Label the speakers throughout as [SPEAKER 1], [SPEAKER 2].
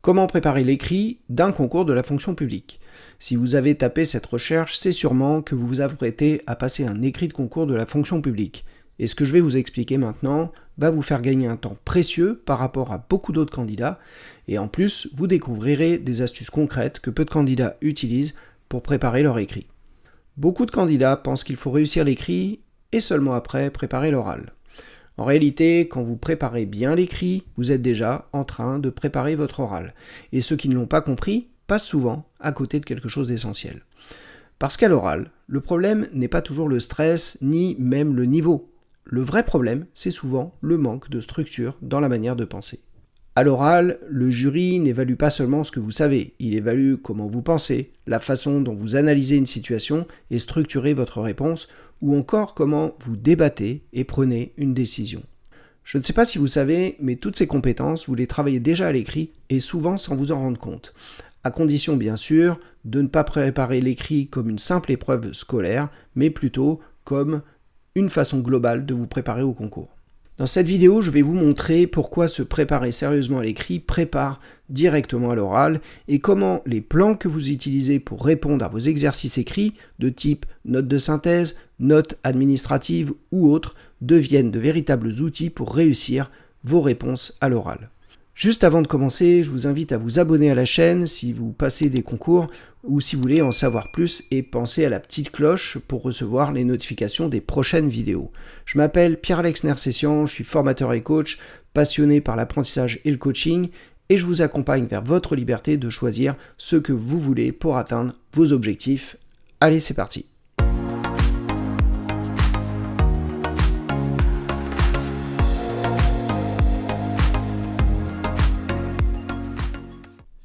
[SPEAKER 1] Comment préparer l'écrit d'un concours de la fonction publique? Si vous avez tapé cette recherche, c'est sûrement que vous vous apprêtez à passer un écrit de concours de la fonction publique. Et ce que je vais vous expliquer maintenant va vous faire gagner un temps précieux par rapport à beaucoup d'autres candidats. Et en plus, vous découvrirez des astuces concrètes que peu de candidats utilisent pour préparer leur écrit. Beaucoup de candidats pensent qu'il faut réussir l'écrit et seulement après préparer l'oral. En réalité, quand vous préparez bien l'écrit, vous êtes déjà en train de préparer votre oral. Et ceux qui ne l'ont pas compris passent souvent à côté de quelque chose d'essentiel. Parce qu'à l'oral, le problème n'est pas toujours le stress, ni même le niveau. Le vrai problème, c'est souvent le manque de structure dans la manière de penser. À l'oral, le jury n'évalue pas seulement ce que vous savez, il évalue comment vous pensez, la façon dont vous analysez une situation et structurez votre réponse, ou encore comment vous débattez et prenez une décision. Je ne sais pas si vous savez, mais toutes ces compétences, vous les travaillez déjà à l'écrit et souvent sans vous en rendre compte. À condition bien sûr de ne pas préparer l'écrit comme une simple épreuve scolaire, mais plutôt comme une façon globale de vous préparer au concours. Dans cette vidéo, je vais vous montrer pourquoi se préparer sérieusement à l'écrit prépare directement à l'oral et comment les plans que vous utilisez pour répondre à vos exercices écrits de type notes de synthèse, notes administratives ou autres deviennent de véritables outils pour réussir vos réponses à l'oral. Juste avant de commencer, je vous invite à vous abonner à la chaîne si vous passez des concours ou si vous voulez en savoir plus et pensez à la petite cloche pour recevoir les notifications des prochaines vidéos. Je m'appelle Pierre-Alex Nersessian, je suis formateur et coach, passionné par l'apprentissage et le coaching et je vous accompagne vers votre liberté de choisir ce que vous voulez pour atteindre vos objectifs. Allez, c'est parti!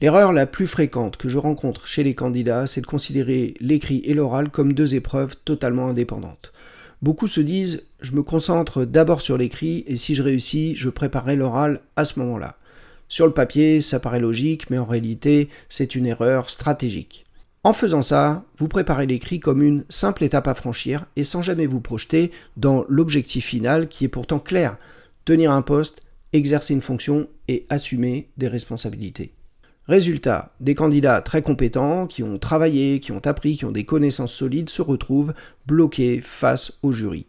[SPEAKER 1] L'erreur la plus fréquente que je rencontre chez les candidats, c'est de considérer l'écrit et l'oral comme deux épreuves totalement indépendantes. Beaucoup se disent « je me concentre d'abord sur l'écrit et si je réussis, je préparerai l'oral à ce moment-là ». Sur le papier, ça paraît logique, mais en réalité, c'est une erreur stratégique. En faisant ça, vous préparez l'écrit comme une simple étape à franchir et sans jamais vous projeter dans l'objectif final qui est pourtant clair, tenir un poste, exercer une fonction et assumer des responsabilités. Résultat, des candidats très compétents, qui ont travaillé, qui ont appris, qui ont des connaissances solides, se retrouvent bloqués face au jury.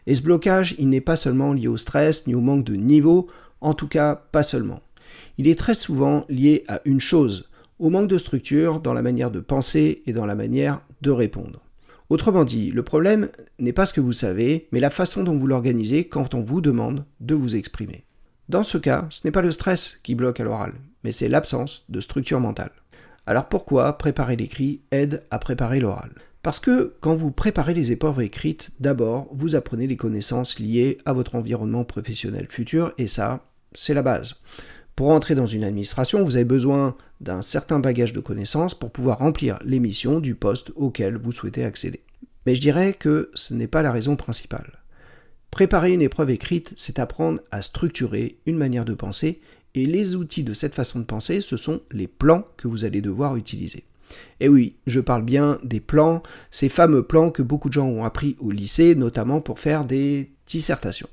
[SPEAKER 1] Et ce blocage, il n'est pas seulement lié au stress, ni au manque de niveau, en tout cas pas seulement. Il est très souvent lié à une chose, au manque de structure dans la manière de penser et dans la manière de répondre. Autrement dit, le problème n'est pas ce que vous savez, mais la façon dont vous l'organisez quand on vous demande de vous exprimer. Dans ce cas, ce n'est pas le stress qui bloque à l'oral, mais c'est l'absence de structure mentale. Alors pourquoi préparer l'écrit aide à préparer l'oral? Parce que quand vous préparez les épreuves écrites, d'abord, vous apprenez les connaissances liées à votre environnement professionnel futur, et ça, c'est la base. Pour entrer dans une administration, vous avez besoin d'un certain bagage de connaissances pour pouvoir remplir les missions du poste auquel vous souhaitez accéder. Mais je dirais que ce n'est pas la raison principale. Préparer une épreuve écrite, c'est apprendre à structurer une manière de penser et les outils de cette façon de penser, ce sont les plans que vous allez devoir utiliser. Et oui, je parle bien des plans, ces fameux plans que beaucoup de gens ont appris au lycée, notamment pour faire des dissertations.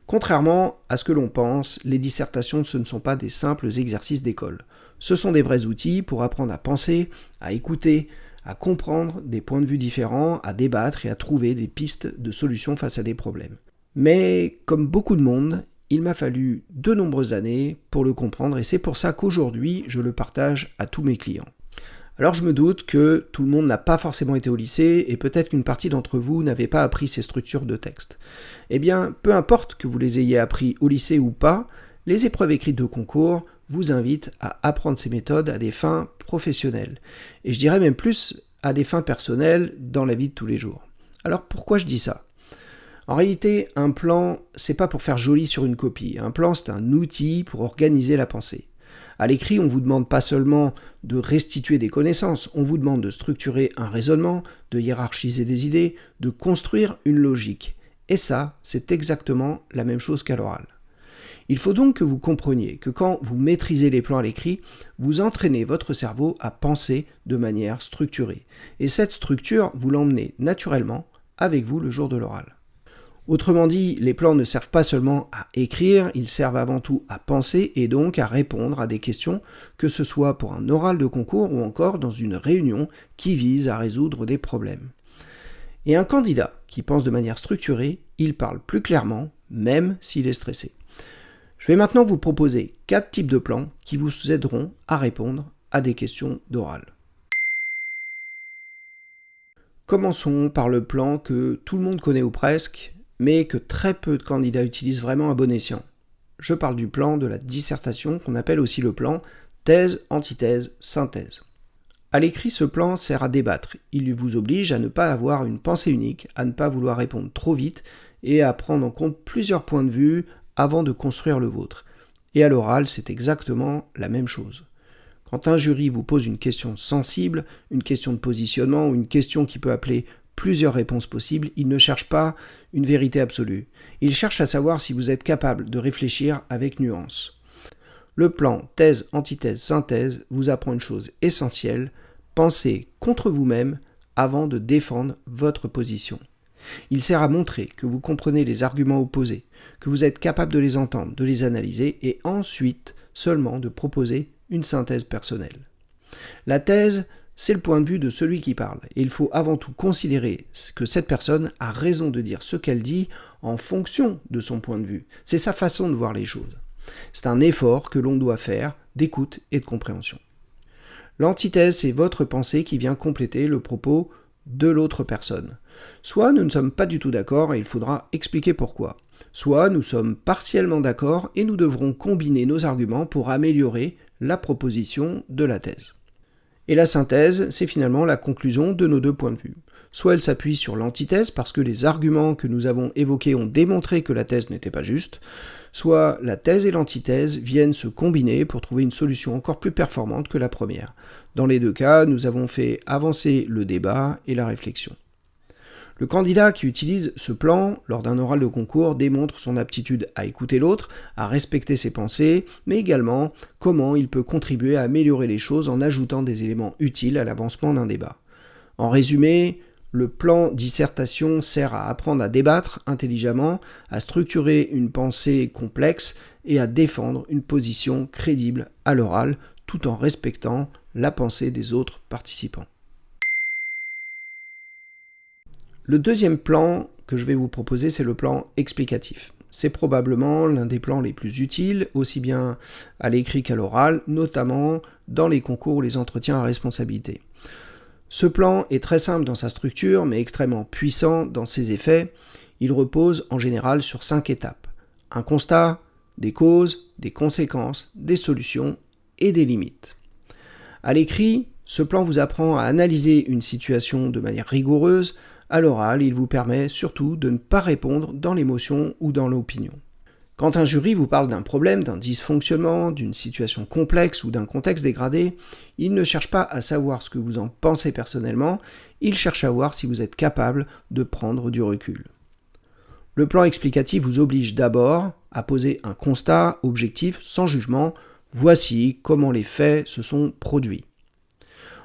[SPEAKER 1] Contrairement à ce que l'on pense, les dissertations ce ne sont pas des simples exercices d'école. Ce sont des vrais outils pour apprendre à penser, à écouter, à comprendre des points de vue différents, à débattre et à trouver des pistes de solutions face à des problèmes. Mais comme beaucoup de monde, il m'a fallu de nombreuses années pour le comprendre et c'est pour ça qu'aujourd'hui, je le partage à tous mes clients. Alors je me doute que tout le monde n'a pas forcément été au lycée et peut-être qu'une partie d'entre vous n'avait pas appris ces structures de texte. Eh bien, peu importe que vous les ayez appris au lycée ou pas, les épreuves écrites de concours vous invitent à apprendre ces méthodes à des fins professionnelles. Et je dirais même plus à des fins personnelles dans la vie de tous les jours. Alors pourquoi je dis ça ? En réalité, un plan, c'est pas pour faire joli sur une copie. Un plan, c'est un outil pour organiser la pensée. À l'écrit, on vous demande pas seulement de restituer des connaissances, on vous demande de structurer un raisonnement, de hiérarchiser des idées, de construire une logique. Et ça, c'est exactement la même chose qu'à l'oral. Il faut donc que vous compreniez que quand vous maîtrisez les plans à l'écrit, vous entraînez votre cerveau à penser de manière structurée. Et cette structure, vous l'emmenez naturellement avec vous le jour de l'oral. Autrement dit, les plans ne servent pas seulement à écrire, ils servent avant tout à penser et donc à répondre à des questions, que ce soit pour un oral de concours ou encore dans une réunion qui vise à résoudre des problèmes. Et un candidat qui pense de manière structurée, il parle plus clairement, même s'il est stressé. Je vais maintenant vous proposer 4 types de plans qui vous aideront à répondre à des questions d'oral. Commençons par le plan que tout le monde connaît ou presque, mais que très peu de candidats utilisent vraiment à bon escient. Je parle du plan de la dissertation qu'on appelle aussi le plan thèse, antithèse, synthèse. À l'écrit, ce plan sert à débattre. Il vous oblige à ne pas avoir une pensée unique, à ne pas vouloir répondre trop vite et à prendre en compte plusieurs points de vue avant de construire le vôtre. Et à l'oral, c'est exactement la même chose. Quand un jury vous pose une question sensible, une question de positionnement ou une question qui peut appeler plusieurs réponses possibles, il ne cherche pas une vérité absolue. Il cherche à savoir si vous êtes capable de réfléchir avec nuance. Le plan thèse, antithèse, synthèse vous apprend une chose essentielle, pensez contre vous-même avant de défendre votre position. Il sert à montrer que vous comprenez les arguments opposés, que vous êtes capable de les entendre, de les analyser et ensuite seulement de proposer une synthèse personnelle. La thèse, c'est le point de vue de celui qui parle et il faut avant tout considérer que cette personne a raison de dire ce qu'elle dit en fonction de son point de vue. C'est sa façon de voir les choses. C'est un effort que l'on doit faire d'écoute et de compréhension. L'antithèse, c'est votre pensée qui vient compléter le propos de l'autre personne. Soit nous ne sommes pas du tout d'accord et il faudra expliquer pourquoi. Soit nous sommes partiellement d'accord et nous devrons combiner nos arguments pour améliorer la proposition de la thèse. Et la synthèse, c'est finalement la conclusion de nos deux points de vue. Soit elle s'appuie sur l'antithèse parce que les arguments que nous avons évoqués ont démontré que la thèse n'était pas juste, soit la thèse et l'antithèse viennent se combiner pour trouver une solution encore plus performante que la première. Dans les deux cas, nous avons fait avancer le débat et la réflexion. Le candidat qui utilise ce plan lors d'un oral de concours démontre son aptitude à écouter l'autre, à respecter ses pensées, mais également comment il peut contribuer à améliorer les choses en ajoutant des éléments utiles à l'avancement d'un débat. En résumé, le plan dissertation sert à apprendre à débattre intelligemment, à structurer une pensée complexe et à défendre une position crédible à l'oral, tout en respectant la pensée des autres participants. Le deuxième plan que je vais vous proposer, c'est le plan explicatif. C'est probablement l'un des plans les plus utiles, aussi bien à l'écrit qu'à l'oral, notamment dans les concours ou les entretiens à responsabilité. Ce plan est très simple dans sa structure, mais extrêmement puissant dans ses effets. Il repose en général sur 5 étapes. Un constat, des causes, des conséquences, des solutions et des limites. À l'écrit, ce plan vous apprend à analyser une situation de manière rigoureuse. À l'oral, il vous permet surtout de ne pas répondre dans l'émotion ou dans l'opinion. Quand un jury vous parle d'un problème, d'un dysfonctionnement, d'une situation complexe ou d'un contexte dégradé, il ne cherche pas à savoir ce que vous en pensez personnellement, il cherche à voir si vous êtes capable de prendre du recul. Le plan explicatif vous oblige d'abord à poser un constat objectif sans jugement. Voici comment les faits se sont produits.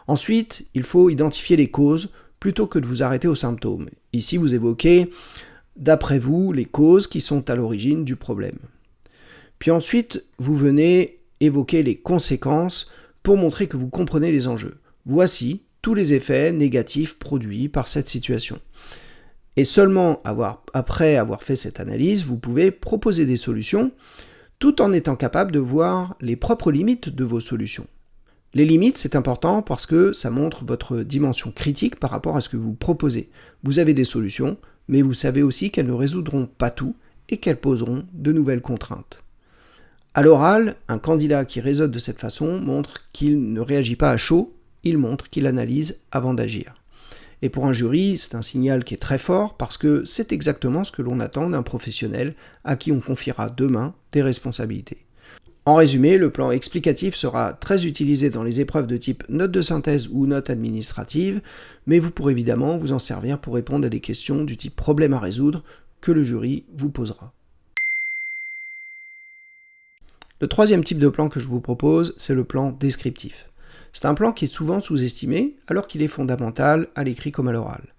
[SPEAKER 1] Ensuite, il faut identifier les causes plutôt que de vous arrêter aux symptômes. Ici, vous évoquez, d'après vous, les causes qui sont à l'origine du problème. Puis ensuite, vous venez évoquer les conséquences pour montrer que vous comprenez les enjeux. Voici tous les effets négatifs produits par cette situation. Et seulement après avoir fait cette analyse, vous pouvez proposer des solutions tout en étant capable de voir les propres limites de vos solutions. Les limites, c'est important parce que ça montre votre dimension critique par rapport à ce que vous proposez. Vous avez des solutions, mais vous savez aussi qu'elles ne résoudront pas tout et qu'elles poseront de nouvelles contraintes. À l'oral, un candidat qui raisonne de cette façon montre qu'il ne réagit pas à chaud, il montre qu'il analyse avant d'agir. Et pour un jury, c'est un signal qui est très fort parce que c'est exactement ce que l'on attend d'un professionnel à qui on confiera demain des responsabilités. En résumé, le plan explicatif sera très utilisé dans les épreuves de type note de synthèse ou note administrative, mais vous pourrez évidemment vous en servir pour répondre à des questions du type problème à résoudre que le jury vous posera. Le troisième type de plan que je vous propose, c'est le plan descriptif. C'est un plan qui est souvent sous-estimé alors qu'il est fondamental à l'écrit comme à l'oral.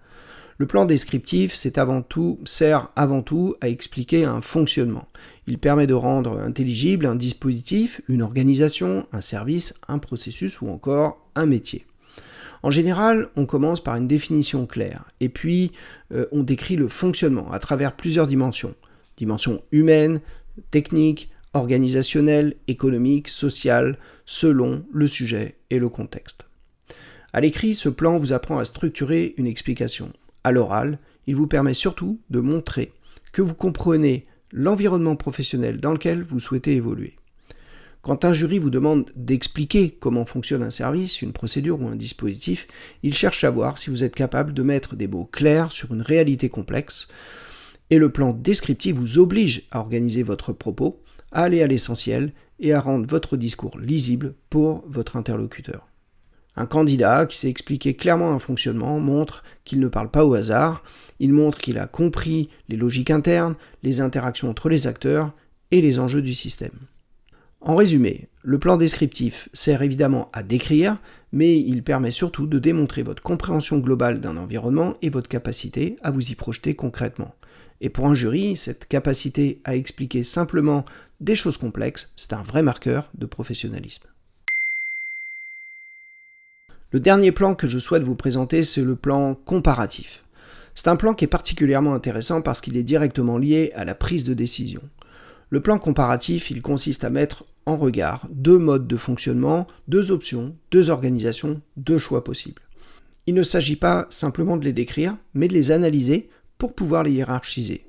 [SPEAKER 1] Le plan descriptif sert avant tout à expliquer un fonctionnement. Il permet de rendre intelligible un dispositif, une organisation, un service, un processus ou encore un métier. En général, on commence par une définition claire, et puis on décrit le fonctionnement à travers plusieurs dimensions. Dimensions humaines, techniques, organisationnelles, économiques, sociales, selon le sujet et le contexte. À l'écrit, ce plan vous apprend à structurer une explication. À l'oral, il vous permet surtout de montrer que vous comprenez l'environnement professionnel dans lequel vous souhaitez évoluer. Quand un jury vous demande d'expliquer comment fonctionne un service, une procédure ou un dispositif, il cherche à voir si vous êtes capable de mettre des mots clairs sur une réalité complexe, et le plan descriptif vous oblige à organiser votre propos, à aller à l'essentiel et à rendre votre discours lisible pour votre interlocuteur. Un candidat qui sait expliquer clairement un fonctionnement montre qu'il ne parle pas au hasard, il montre qu'il a compris les logiques internes, les interactions entre les acteurs et les enjeux du système. En résumé, le plan descriptif sert évidemment à décrire, mais il permet surtout de démontrer votre compréhension globale d'un environnement et votre capacité à vous y projeter concrètement. Et pour un jury, cette capacité à expliquer simplement des choses complexes, c'est un vrai marqueur de professionnalisme. Le dernier plan que je souhaite vous présenter, c'est le plan comparatif. C'est un plan qui est particulièrement intéressant parce qu'il est directement lié à la prise de décision. Le plan comparatif, il consiste à mettre en regard deux modes de fonctionnement, deux options, deux organisations, deux choix possibles. Il ne s'agit pas simplement de les décrire, mais de les analyser pour pouvoir les hiérarchiser.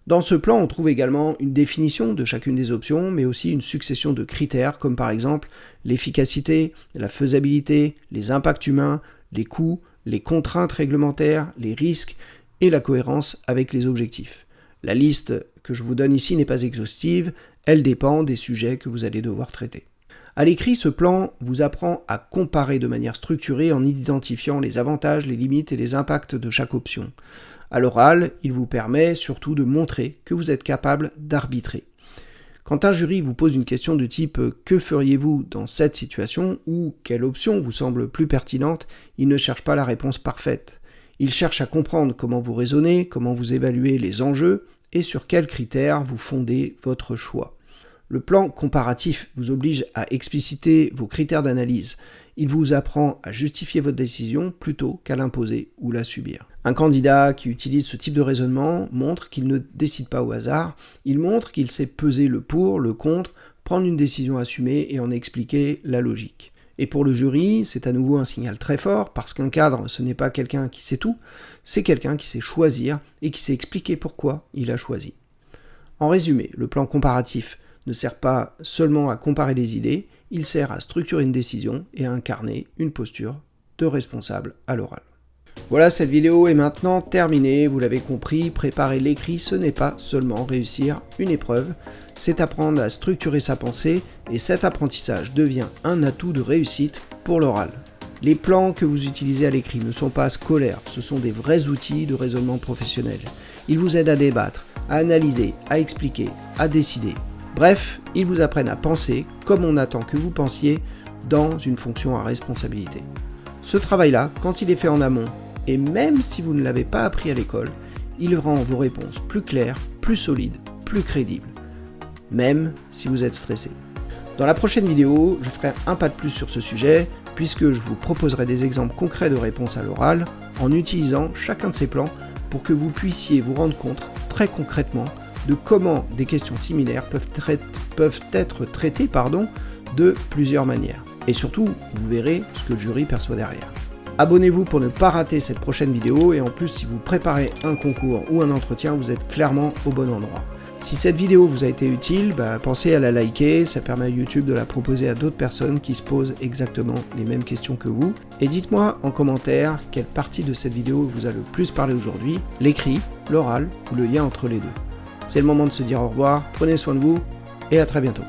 [SPEAKER 1] Dans ce plan, on trouve également une définition de chacune des options, mais aussi une succession de critères comme par exemple l'efficacité, la faisabilité, les impacts humains, les coûts, les contraintes réglementaires, les risques et la cohérence avec les objectifs. La liste que je vous donne ici n'est pas exhaustive, elle dépend des sujets que vous allez devoir traiter. À l'écrit, ce plan vous apprend à comparer de manière structurée en identifiant les avantages, les limites et les impacts de chaque option. À l'oral, il vous permet surtout de montrer que vous êtes capable d'arbitrer. Quand un jury vous pose une question de type « Que feriez-vous dans cette situation ?» ou « Quelle option vous semble plus pertinente ?» il ne cherche pas la réponse parfaite. Il cherche à comprendre comment vous raisonnez, comment vous évaluez les enjeux et sur quels critères vous fondez votre choix. Le plan comparatif vous oblige à expliciter vos critères d'analyse. Il vous apprend à justifier votre décision plutôt qu'à l'imposer ou la subir. Un candidat qui utilise ce type de raisonnement montre qu'il ne décide pas au hasard, il montre qu'il sait peser le pour, le contre, prendre une décision assumée et en expliquer la logique. Et pour le jury, c'est à nouveau un signal très fort, parce qu'un cadre, ce n'est pas quelqu'un qui sait tout, c'est quelqu'un qui sait choisir et qui sait expliquer pourquoi il a choisi. En résumé, le plan comparatif ne sert pas seulement à comparer les idées, il sert à structurer une décision et à incarner une posture de responsable à l'oral. Voilà, cette vidéo est maintenant terminée, vous l'avez compris, préparer l'écrit, ce n'est pas seulement réussir une épreuve, c'est apprendre à structurer sa pensée et cet apprentissage devient un atout de réussite pour l'oral. Les plans que vous utilisez à l'écrit ne sont pas scolaires, ce sont des vrais outils de raisonnement professionnel. Ils vous aident à débattre, à analyser, à expliquer, à décider. Bref, ils vous apprennent à penser comme on attend que vous pensiez dans une fonction à responsabilité. Ce travail-là, quand il est fait en amont, et même si vous ne l'avez pas appris à l'école, il rend vos réponses plus claires, plus solides, plus crédibles, même si vous êtes stressé. Dans la prochaine vidéo, je ferai un pas de plus sur ce sujet, puisque je vous proposerai des exemples concrets de réponses à l'oral, en utilisant chacun de ces plans pour que vous puissiez vous rendre compte très concrètement de comment des questions similaires peuvent être traitées de plusieurs manières. Et surtout, vous verrez ce que le jury perçoit derrière. Abonnez-vous pour ne pas rater cette prochaine vidéo et en plus si vous préparez un concours ou un entretien, vous êtes clairement au bon endroit. Si cette vidéo vous a été utile, pensez à la liker, ça permet à YouTube de la proposer à d'autres personnes qui se posent exactement les mêmes questions que vous. Et dites-moi en commentaire quelle partie de cette vidéo vous a le plus parlé aujourd'hui, l'écrit, l'oral ou le lien entre les deux. C'est le moment de se dire au revoir, prenez soin de vous et à très bientôt.